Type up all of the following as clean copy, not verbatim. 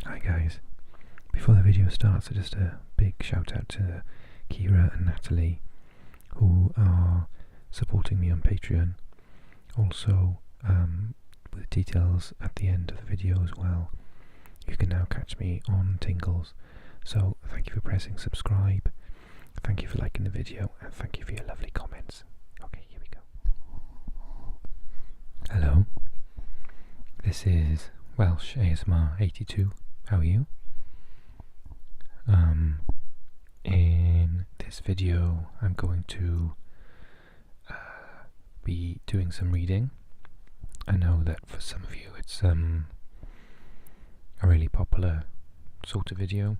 Hi guys, before the video starts, just a big shout out to Kira and Natalie who are supporting me on Patreon. Also, with details at the end of the video as well, you can now catch me on Tingles. So thank you for pressing subscribe, thank you for liking the video, and thank you for your lovely comments. Okay, here we go. Hello, this is Welsh ASMR 82. How are you? In this video I'm going to be doing some reading. I know that for some of you it's a really popular sort of video,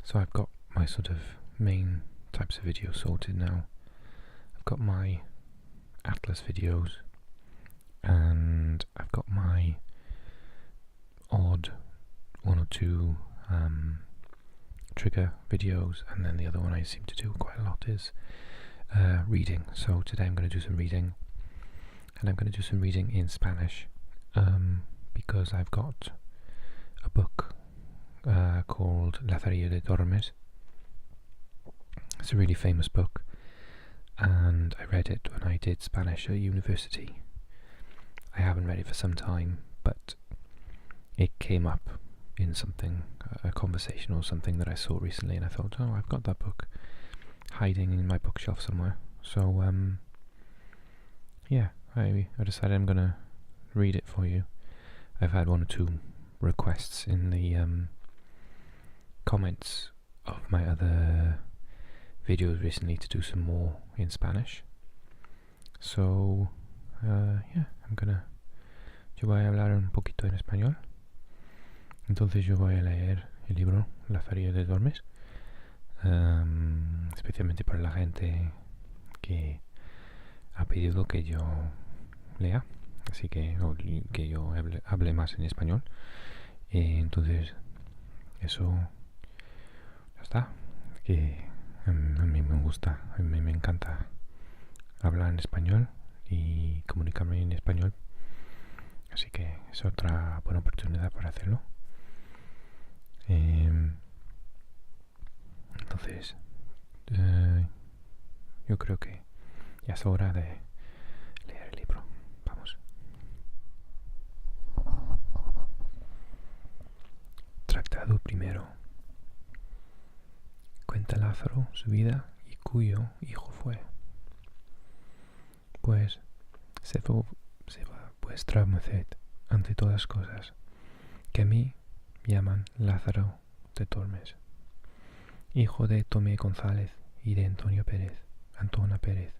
so I've got my sort of main types of videos sorted now. I've got my Atlas videos and I've got my odd one or two trigger videos, and then the other one I seem to do quite a lot is reading. So today I'm going to do some reading, and I'm going to do some reading in Spanish because I've got a book called Lazarillo de Tormes. It's a really famous book, and I read it when I did Spanish at university. I haven't read it for some time, but it came up in something, a conversation or something that I saw recently, and I thought, oh, I've got that book hiding in my bookshelf somewhere. So yeah, I decided I'm gonna read it for you. I've had one or two requests in the comments of my other videos recently to do some more in Spanish. So yeah, yo voy a hablar un poquito en español. Entonces yo voy a leer el libro Lazarillo de Tormes, especialmente para la gente que ha pedido que yo lea, así que yo hable más en español. Entonces eso ya está, que a mí me gusta, a mí me encanta hablar en español y comunicarme en español, así que es otra buena oportunidad para hacerlo. Entonces yo creo que ya es hora de leer el libro. Vamos. Tratado primero. Cuenta Lázaro su vida y cuyo hijo fue. Pues se va vuestra merced ante todas cosas, que a mí llaman Lázaro de Tormes, hijo de Tomé González y de Antona Pérez,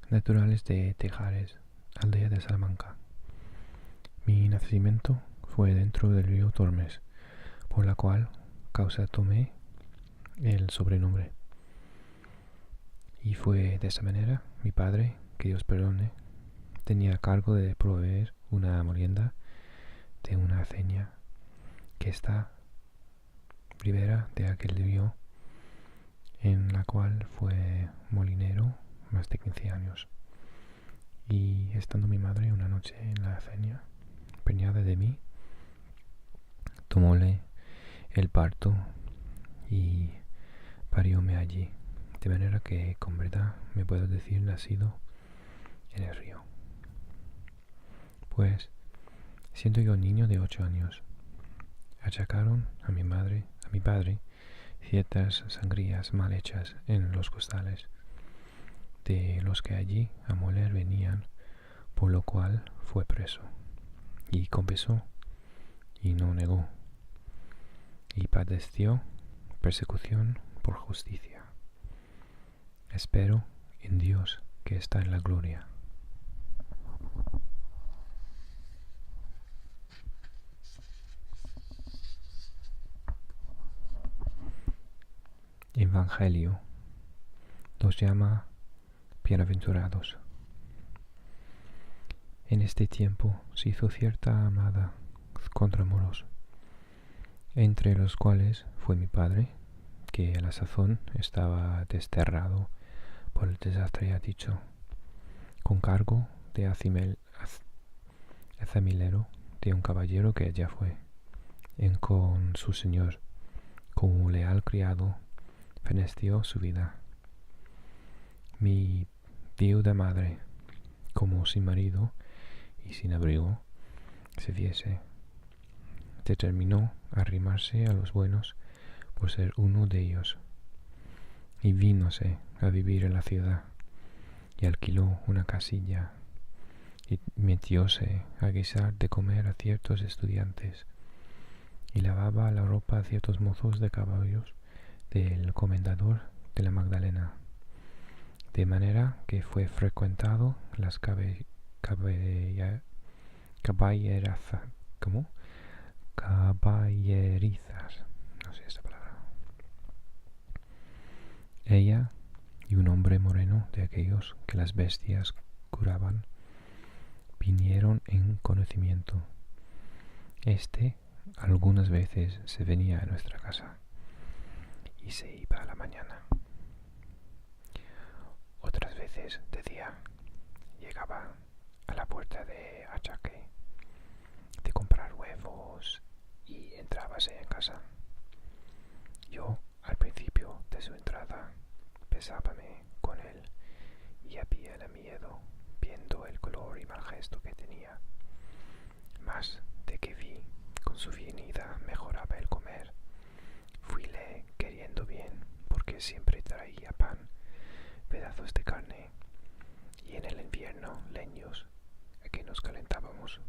naturales de Tejares, aldea de Salamanca. Mi nacimiento fue dentro del río Tormes, por la cual causa tomé el sobrenombre. Y fue de esta manera mi padre, que Dios perdone, tenía cargo de proveer una molienda de una aceña que está ribera de aquel río, en la cual fue molinero más de 15 años. Y estando mi madre una noche en la aceña, preñada de mí, tomóle el parto y parióme allí, de manera que con verdad me puedo decir nacido en el río. Pues, siendo yo niño de 8 años, achacaron a mi padre, ciertas sangrías mal hechas en los costales, de los que allí a moler venían, por lo cual fue preso, y confesó, y no negó, y padeció persecución por justicia. Espero en Dios que está en la gloria. Evangelio los llama bienaventurados. En este tiempo se hizo cierta amada contra moros, entre los cuales fue mi padre, que a la sazón estaba desterrado por el desastre ya dicho, con cargo de acimilero de un caballero que allá fue, en con su señor. Como leal criado, feneció su vida. Mi viuda madre, como sin marido y sin abrigo se viese, determinó arrimarse a los buenos por ser uno de ellos, y vínose a vivir en la ciudad, y alquiló una casilla, y metióse a guisar de comer a ciertos estudiantes, y lavaba la ropa a ciertos mozos de caballos del comendador de la Magdalena, de manera que fue frecuentado las caballerizas, no sé esta palabra. Ella y un hombre moreno de aquellos que las bestias curaban vinieron en conocimiento. Este algunas veces se venía a nuestra casa y se iba a la mañana. Otras veces de día llegaba a la puerta de Achaque de comprar huevos y entrábase en casa. Yo, al principio de su entrada, besábame con él y habíale miedo, viendo el color y mal gesto que tenía. Mas de que vi con su venida mejoraba el comer, fuile queriendo bien, porque siempre traía pan, pedazos de carne, y en el invierno leños a que nos calentábamos.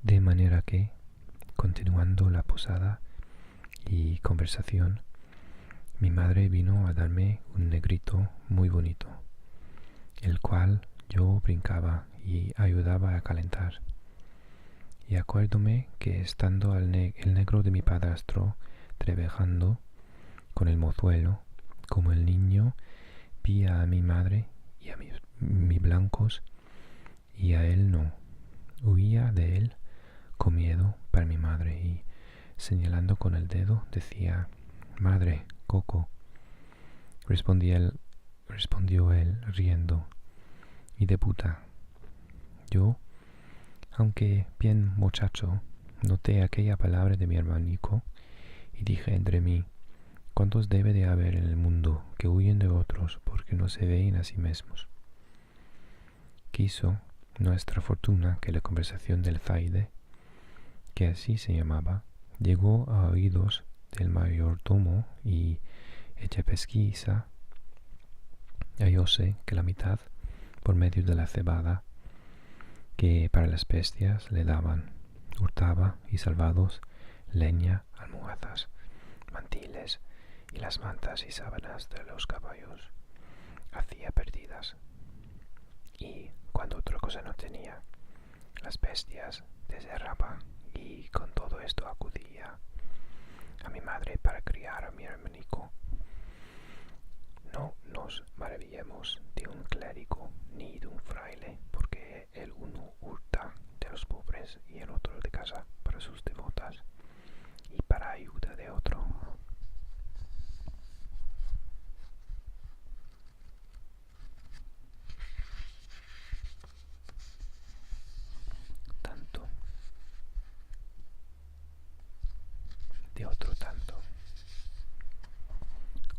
De manera que, continuando la posada y conversación, mi madre vino a darme un negrito muy bonito, el cual yo brincaba y ayudaba a calentar. Y acuérdome que estando el negro de mi padrastro trabajando con el mozuelo, como el niño, vi a mi madre y a mis blancos, y a él no. Huía de él con miedo para mi madre, y señalando con el dedo decía: «Madre, Coco». Respondió él riendo: «Y de puta». Yo, aunque bien muchacho, noté aquella palabra de mi hermanico y dije entre mí: «¿Cuántos debe de haber en el mundo que huyen de otros porque no se ven a sí mismos?». Quiso nuestra fortuna que la conversación del Zaide, que así se llamaba, llegó a oídos del mayordomo, y hecha pesquisa hallóse que la mitad, por medio de la cebada que para las bestias le daban, hurtaba, y salvados leña, almohadas, mantiles y las mantas y sábanas de los caballos hacía perdidas. Y cuando otra cosa no tenía, las bestias desherraba, y con todo esto acudía a mi madre para criar a mi hermanico. No nos maravillemos de un clérigo ni de un fraile, porque el uno hurta de los pobres y el otro de casa para sus devotas y para ayuda de otro. Tanto de otro tanto.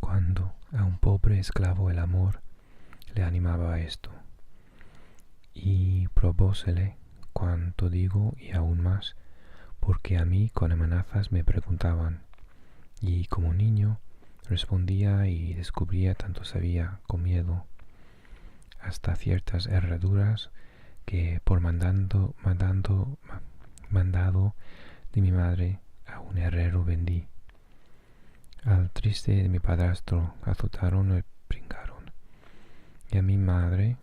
Cuando a un pobre esclavo el amor le animaba a esto, y probósele cuanto digo y aún más, porque a mí con amenazas me preguntaban, y como niño respondía y descubría tanto sabía con miedo, hasta ciertas herraduras que por mandado de mi madre a un herrero vendí. Al triste de mi padrastro azotaron y brincaron, y a mi madre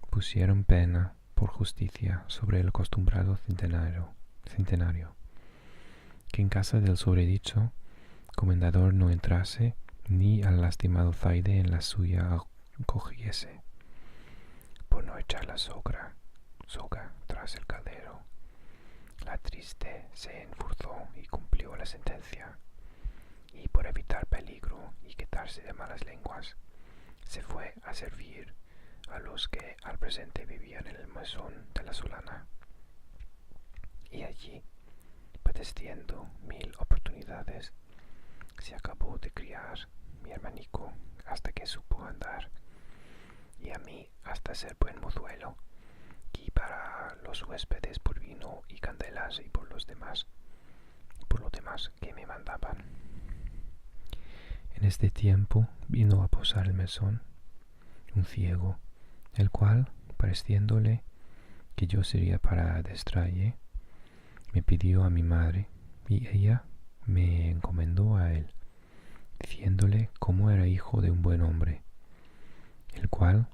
pusieron pena por justicia sobre el acostumbrado centenario, que en casa del sobredicho comendador no entrase, ni al lastimado Zaide en la suya cogiese, por no echar la soga tras el caldero. La triste se enfurzó y cumplió la sentencia, y por evitar peligro y quitarse de malas lenguas, se fue a servir a los que al presente vivían en el mesón de la Solana. y allí, padeciendo 1000 oportunidades, se acabó de criar mi hermanico hasta que supo andar, y a mí hasta ser buen mozuelo, y para los huéspedes por vino y candelas y por lo demás que me mandaban. En este tiempo vino a posar el mesón un ciego, el cual, pareciéndole que yo sería para adestralle, me pidió a mi madre, y ella me encomendó a él, diciéndole cómo era hijo de un buen hombre, el cual,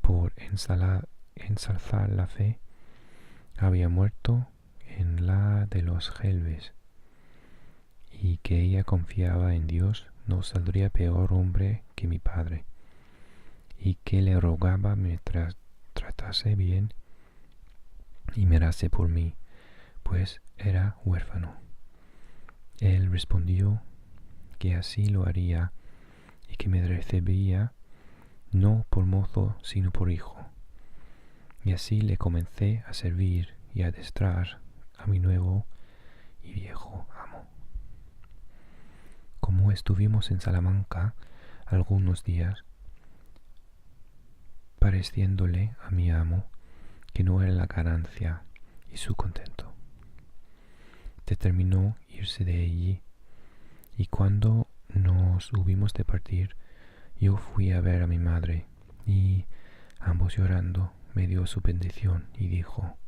por ensalzar la fe, había muerto en la de los Gelbes, y que ella confiaba en Dios no saldría peor hombre que mi padre, y que le rogaba me tratase bien y mirase por mí, pues era huérfano. Él respondió que así lo haría y que me recibiría no por mozo sino por hijo. Y así le comencé a servir y a adestrar a mi nuevo y viejo amo. Como estuvimos en Salamanca algunos días, pareciéndole a mi amo que no era la ganancia y su contento, determinó irse de allí, y cuando nos hubimos de partir, yo fui a ver a mi madre, y ambos llorando me dio su bendición y dijo: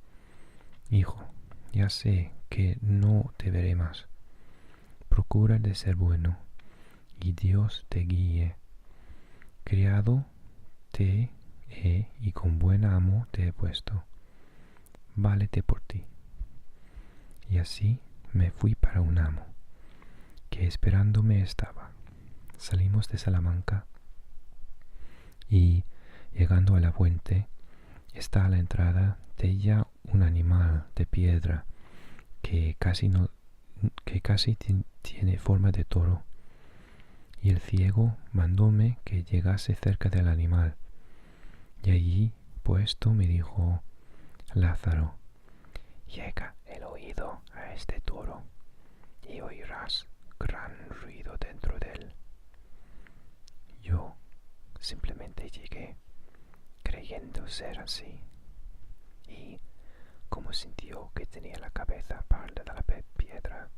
Hijo, ya sé que no te veré más. Procura de ser bueno, y Dios te guíe. Criado te he y con buen amo te he puesto. Válete por ti. Y así me fui para un amo, que esperándome estaba. Salimos de Salamanca, y llegando a la fuente, está a la entrada de ella un animal de piedra que casi tiene forma de toro, y el ciego mandóme que llegase cerca del animal, y allí puesto me dijo: Lázaro, llega el oído a este toro, y oirás gran ruido dentro de él. Yo simplemente llegué, creyendo ser así, y como sintió que tenía la cabeza parda de la piedra,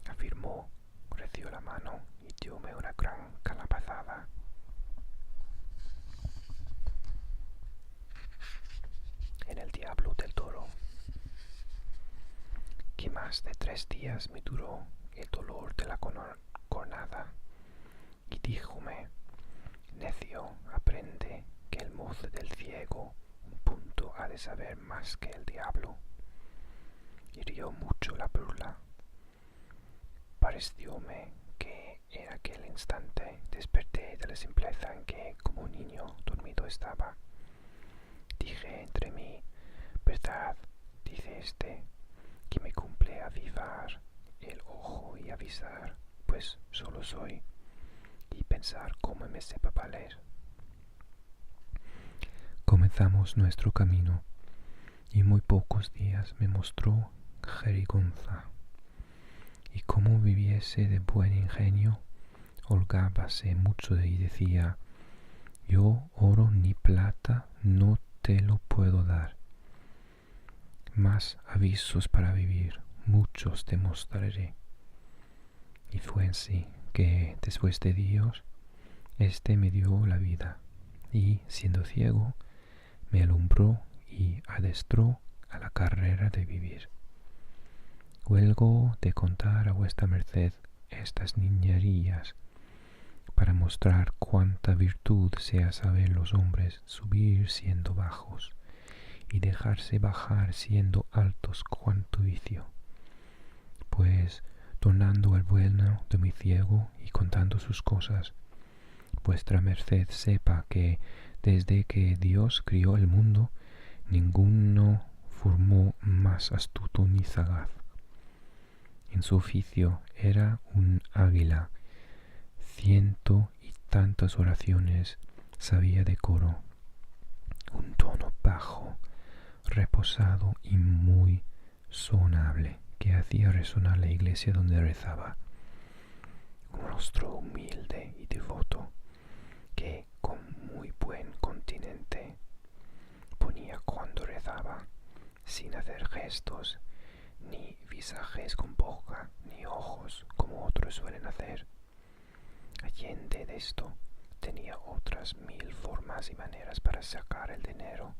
afirmó, reció la mano y dióme una gran calabazada. En el diablo del toro, que más de 3 días me duró el dolor de la cornada, y díjome: Necio, aprende que el mozo del ciego un punto ha de saber más que el diablo. Y rió mucho la burla. Parecióme que en aquel instante desperté de la simpleza en que como un niño dormido estaba. Dije entre mí: verdad, dice este, que me cumple avivar el ojo y avisar, pues solo soy, y pensar cómo me sepa valer. Comenzamos nuestro camino, y muy pocos días me mostró jerigonza, y como viviese de buen ingenio, holgábase mucho y decía: yo oro ni plata no te lo puedo dar, mas avisos para vivir muchos te mostraré. Y fue así que después de Dios, este me dio la vida, y siendo ciego, me alumbró y adestró a la carrera de vivir. Huelgo de contar a vuestra merced estas niñerías, para mostrar cuánta virtud sea saber los hombres subir siendo bajos, y dejarse bajar siendo altos cuanto vicio. Pues, tornando al bueno de mi ciego y contando sus cosas, vuestra merced sepa que desde que Dios crió el mundo, ninguno formó más astuto ni sagaz. En su oficio era un águila, 100 y tantas oraciones sabía de coro, un tono bajo, reposado y muy sonable que hacía resonar la iglesia donde rezaba. Un rostro humilde y devoto que con muy buen continente ponía cuando rezaba, sin hacer gestos, ni visajes con boca, ni ojos como otros suelen hacer. Allende de esto, tenía otras 1000 formas y maneras para sacar el dinero.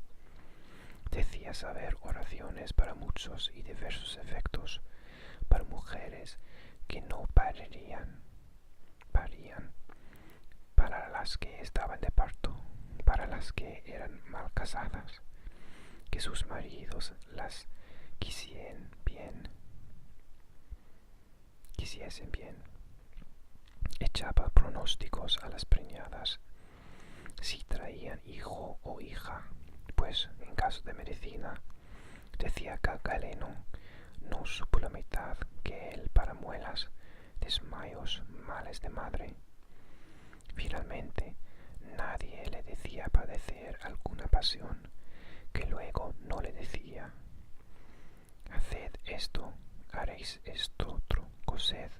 Decía saber oraciones para muchos y diversos efectos, para mujeres que no parían, para las que estaban de parto, para las que eran mal casadas, que sus maridos las quisiesen bien. Echaba pronósticos a las preñadas si traían hijo o hija, pues en caso de medicina decía que Galeno no supo la mitad que él para muelas, desmayos, males de madre. Finalmente, nadie le decía padecer alguna pasión que luego no le decía: haced esto, haréis esto otro, cosed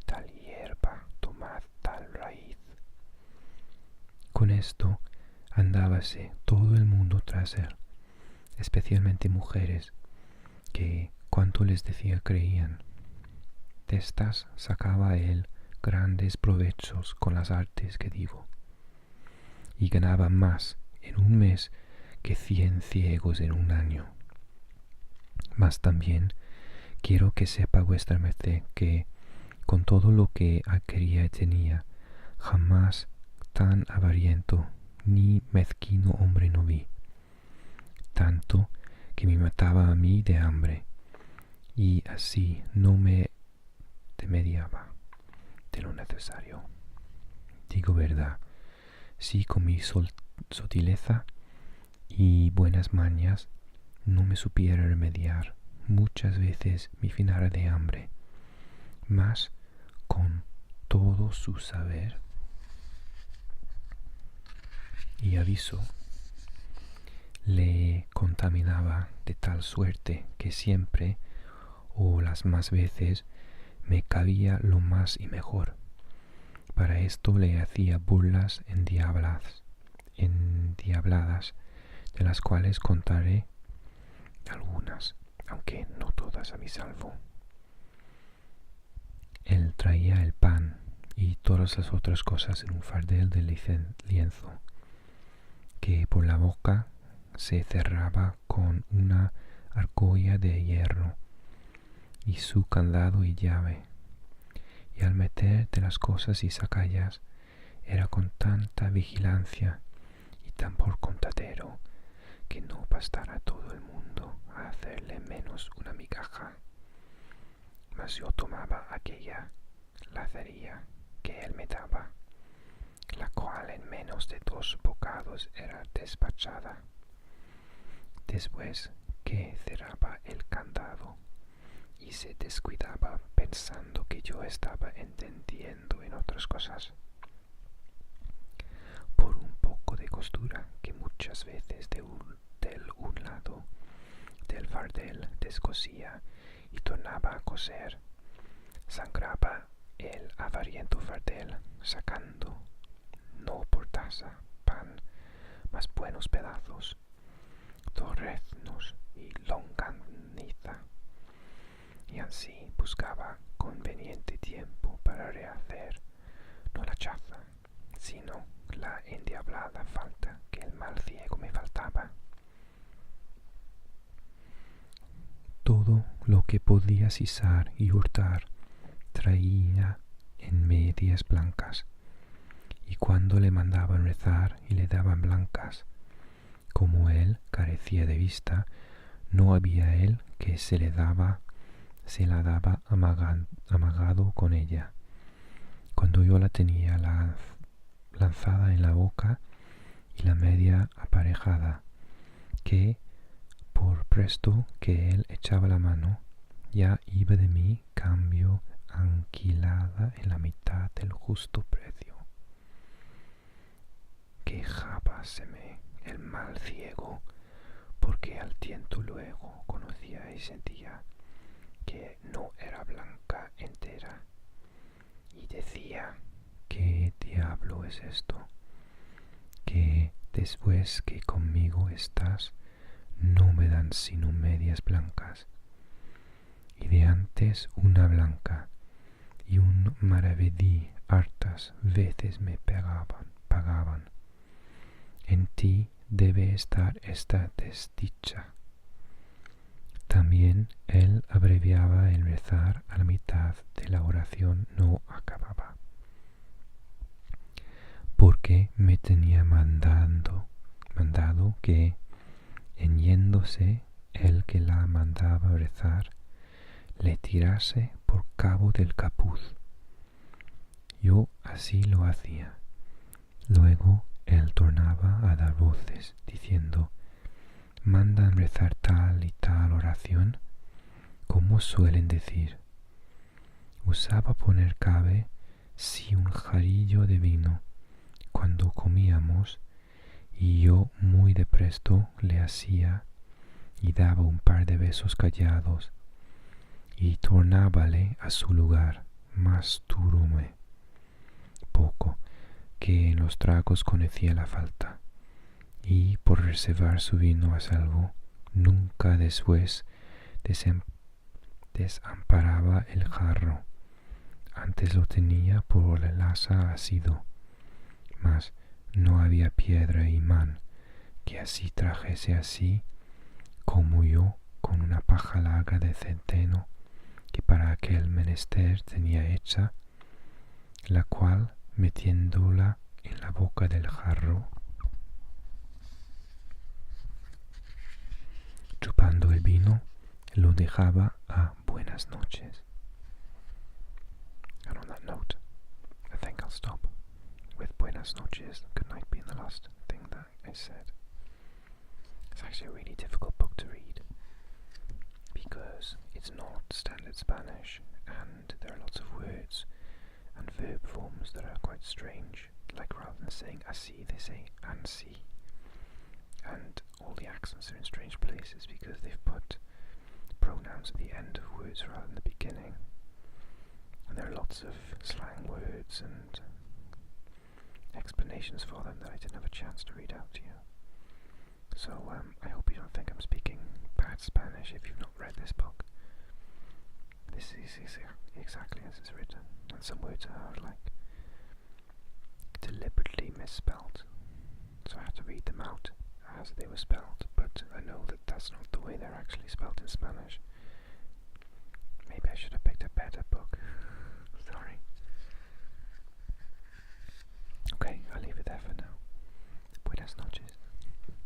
tal hierba, tomad tal raíz. Con esto andábase todo el mundo tras él, especialmente mujeres, que cuanto les decía creían. De estas sacaba él grandes provechos con las artes que digo, y ganaba más en un mes que 100 ciegos en un año. Mas también quiero que sepa vuestra merced que, con todo lo que quería y tenía, jamás tan avariento ni mezquino hombre no vi, tanto que me mataba a mí de hambre, y así no me remediaba de lo necesario. Digo verdad, si con mi sotileza y buenas mañas no me supiera remediar, muchas veces me finara de hambre, mas con todo su saber y aviso le contaminaba de tal suerte que siempre, o las más veces, me cabía lo más y mejor. Para esto le hacía burlas endiabladas, de las cuales contaré algunas, aunque no todas a mi salvo. Él traía el pan y todas las otras cosas en un fardel de lienzo, que por la boca se cerraba con una argolla de hierro y su candado y llave, y al meter de las cosas y sacallas era con tanta vigilancia y tan por contadero que no bastara todo el mundo a hacerle menos una migaja. Mas yo tomaba aquella lacería que él me daba, la cual en menos de 2 bocados era despachada. Después que cerraba el candado y se descuidaba pensando que yo estaba entendiendo en otras cosas, por un poco de costura que muchas veces del un lado del fardel descosía y tornaba a coser, sangraba el avariento fardel, sacando, no por taza, pan, mas buenos pedazos, torreznos y longaniza, y así buscaba conveniente tiempo para rehacer no la chaza, sino la endiablada falta que el mal ciego me faltaba. Todo lo que podía sisar y hurtar traía en medias blancas, y cuando le mandaban rezar y le daban blancas, como él carecía de vista, no había él que se la daba amagado con ella. Cuando yo la tenía lanzada en la boca y la media aparejada, que por presto que él echaba la mano, ya iba de mí cambio anquilada en la mitad del justo precio. Quejábaseme el mal ciego, porque al tiento luego conocía decía y sentía que no era blanca entera. Y decía, ¿qué diablo es esto? Que después que conmigo estás, no me dan sino medias blancas. Y de antes una blanca, y un maravedí hartas veces me pagaban. En ti debe estar esta desdicha. También él abreviaba el rezar a la mitad de la oración, no acababa, porque me tenía mandado que, en yéndose el que la mandaba rezar, le tirase por cabo del capuz. Yo así lo hacía. Luego él tornaba a dar voces, diciendo, mandan rezar tal y tal oración, como suelen decir. Usaba poner cabe si un jarrillo de vino cuando comíamos, y yo muy de presto le hacía y daba un par de besos callados, y tornábale a su lugar, mas turóme poco, que en los tragos conocía la falta, y por reservar su vino a salvo, nunca después desamparaba el jarro. Antes lo tenía por la laza asido, mas no había piedra y man que así trajese así como yo con una paja larga de centeno que para aquel menester tenía hecha, la cual metiéndola en la boca del jarro, chupando el vino, lo dejaba a buenas noches. And on that note, I think I'll stop with buenas noches, good night being the last thing that I said. It's actually a really difficult book to read because it's not standard Spanish and there are lots of words and verb forms that are quite strange. Like rather than saying así, they say ansí. And all the accents are in strange places because they've put pronouns at the end of words rather than the beginning. And there are lots of slang words and explanations for them that I didn't have a chance to read out to you. So I hope you don't think I'm speaking bad Spanish if you've not read this book. This is exactly as it's written, and some words are like deliberately misspelt, so I had to read them out as they were spelt, but I know that that's not the way they're actually spelt in Spanish. Maybe I should have picked a better book. Sorry. Okay, I'll leave it there for now. Buenas noches.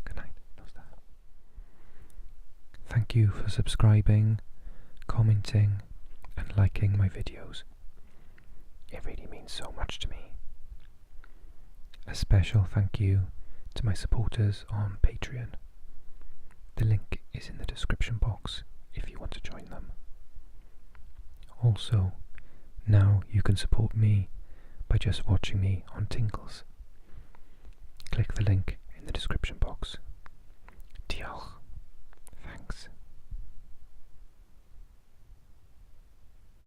Good night. Thank you for subscribing, commenting, and liking my videos. It really means so much to me. A special thank you to my supporters on Patreon. The link is in the description box if you want to join them. Also, now you can support me by just watching me on Tingles. Click the link in the description box. Diolch. Thanks.